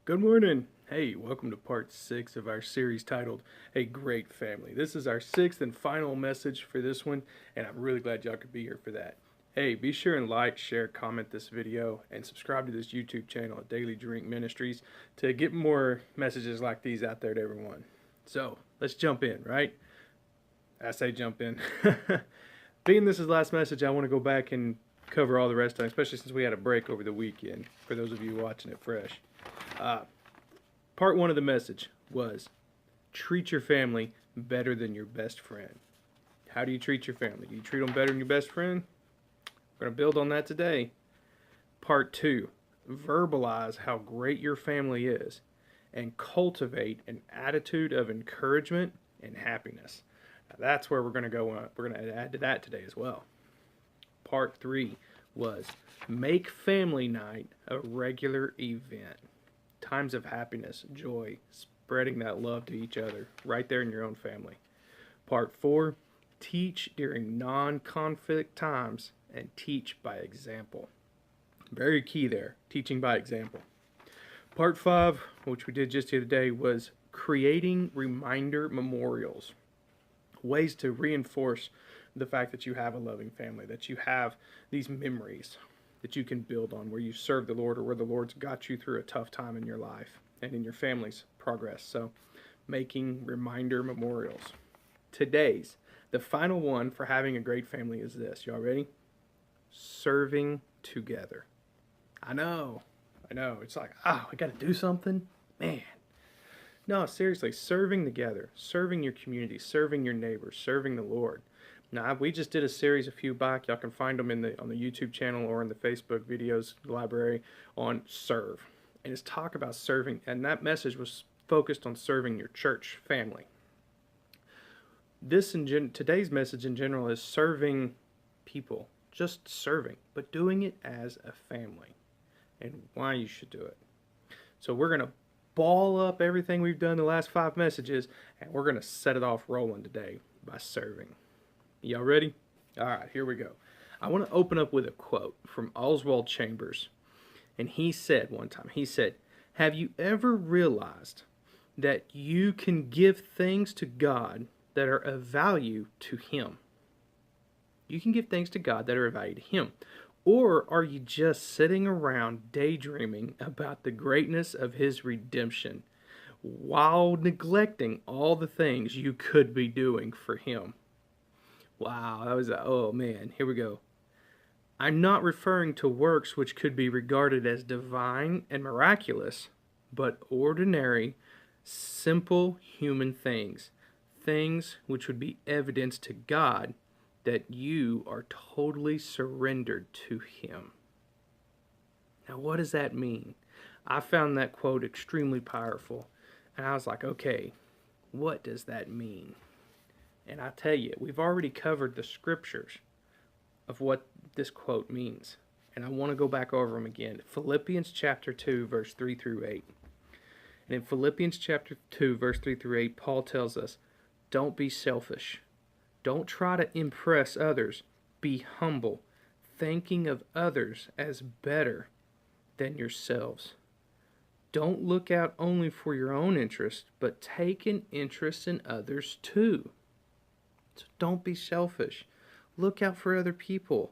Good morning. Hey, welcome to part 6 of our series titled A Great Family. This is our 6th and final message for this one, and I'm really glad y'all could be here for that. Hey, be sure and like, share, comment this video, and subscribe to this YouTube channel at Daily Drink Ministries to get more messages like these out there to everyone. So, let's jump in, right? I say jump in. Being this is the last message, I want to go back and cover all the rest of it, especially since we had a break over the weekend, for those of you watching it fresh. Part 1 of the message was treat your family better than your best friend. How do you treat your family? Do you treat them better than your best friend? We're going to build on that today. Part 2, verbalize how great your family is and cultivate an attitude of encouragement and happiness. Now that's where we're going to go on. We're going to add to that today as well. Part 3 was make family night a regular event. Times of happiness, joy, spreading that love to each other right there in your own family. Part 4, teach during non-conflict times and teach by example. Very key there, teaching by example. Part 5, which we did just the other day, was creating reminder memorials. Ways to reinforce the fact that you have a loving family, that you have these memories that you can build on where you serve the Lord or where the Lord's got you through a tough time in your life and in your family's progress. So making reminder memorials. Today's, the final one for having a great family is this. Y'all ready? Serving together. I know. It's like, I got to do something. Man. No, seriously, serving together, serving your community, serving your neighbors, serving the Lord. Now, we just did a series a few back. Y'all can find them on the YouTube channel or in the Facebook videos library on serve. And it's talk about serving, and that message was focused on serving your church family. Today's message in general is serving people, just serving, but doing it as a family and why you should do it. So we're going to ball up everything we've done the last 5 messages, and we're going to set it off rolling today by serving. Y'all ready? All right, here we go. I want to open up with a quote from Oswald Chambers. And he said one time, have you ever realized that you can give things to God that are of value to Him? You can give things to God that are of value to Him. Or are you just sitting around daydreaming about the greatness of His redemption while neglecting all the things you could be doing for Him? Wow, that was oh man, here we go. I'm not referring to works which could be regarded as divine and miraculous, but ordinary, simple human things. Things which would be evidence to God that you are totally surrendered to Him. Now, what does that mean? I found that quote extremely powerful, and I was like, okay, what does that mean? And I tell you, we've already covered the scriptures of what this quote means. And I want to go back over them again. Philippians chapter 2, verse 3 through 8. And in Philippians chapter 2, verse 3 through 8, Paul tells us, don't be selfish. Don't try to impress others. Be humble, thinking of others as better than yourselves. Don't look out only for your own interest, but take an interest in others too. So don't be selfish. Look out for other people.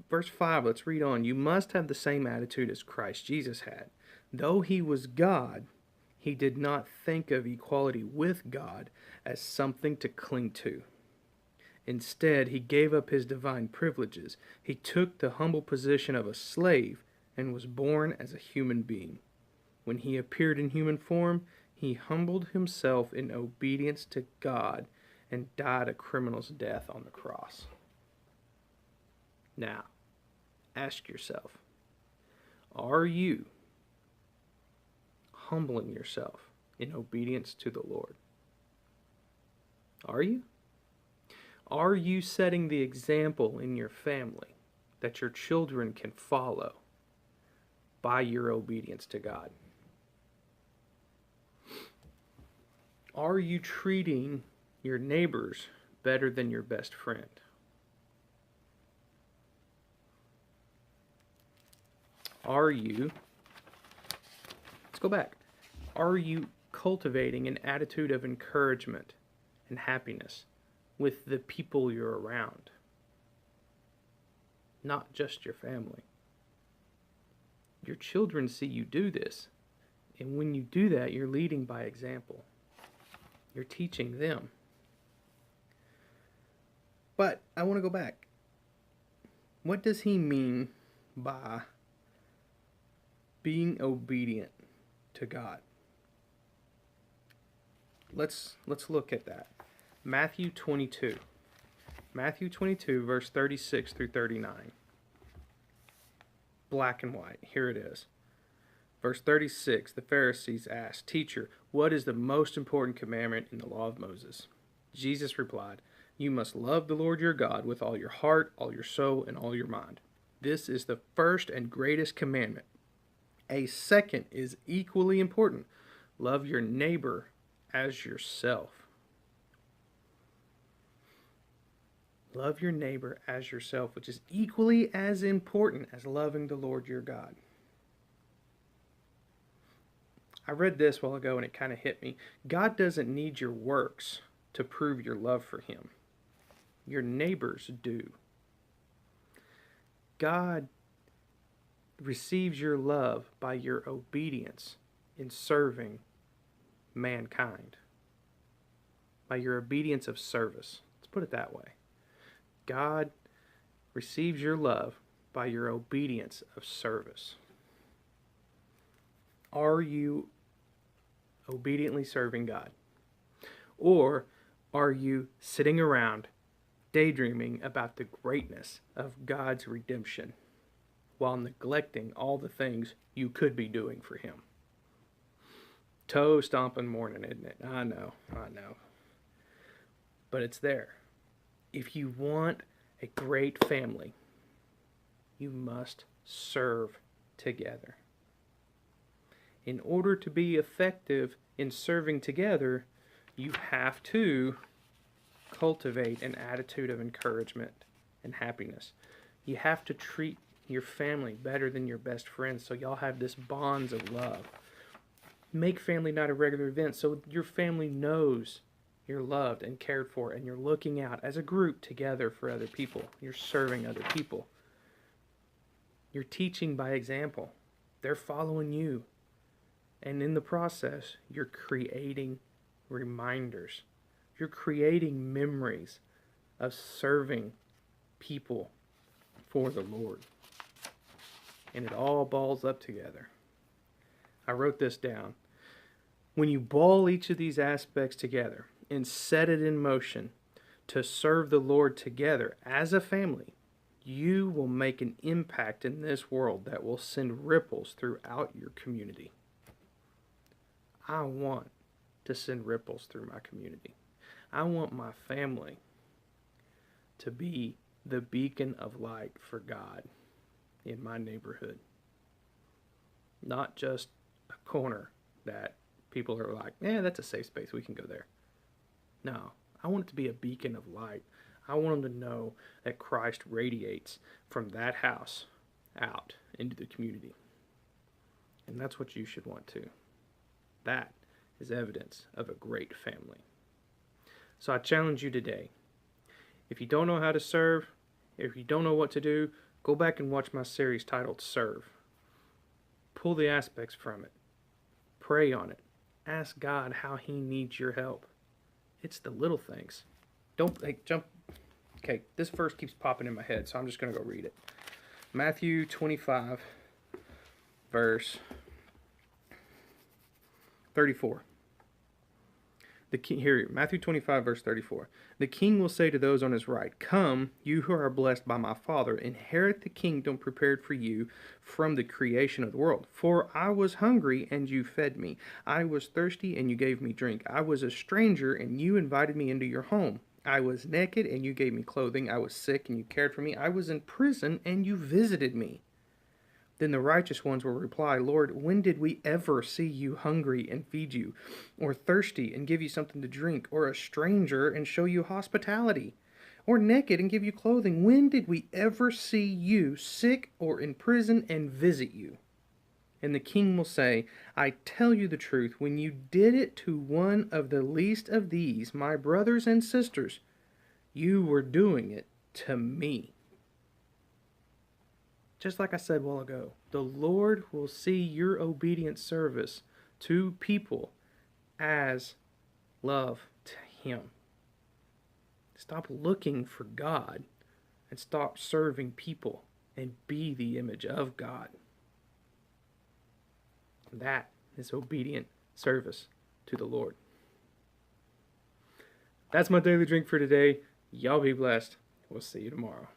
Verse 5, let's read on. You must have the same attitude as Christ Jesus had. Though He was God, He did not think of equality with God as something to cling to. Instead, He gave up His divine privileges. He took the humble position of a slave and was born as a human being. When He appeared in human form, He humbled Himself in obedience to God and died a criminal's death on the cross. Now, ask yourself, are you humbling yourself in obedience to the Lord? Are you? Are you setting the example in your family that your children can follow by your obedience to God? Are you treating your neighbors better than your best friend? Are you Let's go back. Are you cultivating an attitude of encouragement and happiness with the people you're around? Not just your family. Your children see you do this, and when you do that, you're leading by example. You're teaching them. But I want to go back. What does he mean by being obedient to God? Let's look at that. Matthew 22. Matthew 22, verse 36 through 39. Black and white. Here it is. Verse 36, the Pharisees asked, "Teacher, what is the most important commandment in the law of Moses?" Jesus replied, "You must love the Lord your God with all your heart, all your soul, and all your mind. This is the first and greatest commandment. A second is equally important. Love your neighbor as yourself." Love your neighbor as yourself, which is equally as important as loving the Lord your God. I read this a while ago and it kind of hit me. God doesn't need your works to prove your love for him. Your neighbors do. God receives your love by your obedience in serving mankind. By your obedience of service. Let's put it that way. God receives your love by your obedience of service. Are you obediently serving God? Or are you sitting around daydreaming about the greatness of God's redemption while neglecting all the things you could be doing for him? Toe stomping morning, isn't it? I know. But it's there. If you want a great family, you must serve together. In order to be effective in serving together, you have to cultivate an attitude of encouragement and happiness. You have to treat your family better than your best friends so y'all have this bonds of love. Make family not a regular event so your family knows you're loved and cared for and you're looking out as a group together for other people. You're serving other people. You're teaching by example. They're following you. And in the process, you're creating reminders. You're creating memories of serving people for the Lord. And it all balls up together. I wrote this down. When you ball each of these aspects together and set it in motion to serve the Lord together as a family, you will make an impact in this world that will send ripples throughout your community. I want to send ripples through my community. I want my family to be the beacon of light for God in my neighborhood. Not just a corner that people are like, that's a safe space, we can go there. No, I want it to be a beacon of light. I want them to know that Christ radiates from that house out into the community. And that's what you should want too. That is evidence of a great family. So I challenge you today. If you don't know how to serve, if you don't know what to do, go back and watch my series titled Serve. Pull the aspects from it. Pray on it. Ask God how he needs your help. It's the little things. Don't jump. Okay, this verse keeps popping in my head, so I'm just going to go read it. Matthew 25, verse 34. Matthew 25, verse 34. The king will say to those on his right, "Come, you who are blessed by my Father, inherit the kingdom prepared for you from the creation of the world. For I was hungry, and you fed me. I was thirsty, and you gave me drink. I was a stranger, and you invited me into your home. I was naked, and you gave me clothing. I was sick, and you cared for me. I was in prison, and you visited me." Then the righteous ones will reply, "Lord, when did we ever see you hungry and feed you, or thirsty and give you something to drink, or a stranger and show you hospitality, or naked and give you clothing? When did we ever see you sick or in prison and visit you?" And the king will say, I tell you the truth, when you did it to one of the least of these, my brothers and sisters, you were doing it to me. Just like I said a while ago, the Lord will see your obedient service to people as love to Him. Stop looking for God and stop serving people and be the image of God. That is obedient service to the Lord. That's my daily drink for today. Y'all be blessed. We'll see you tomorrow.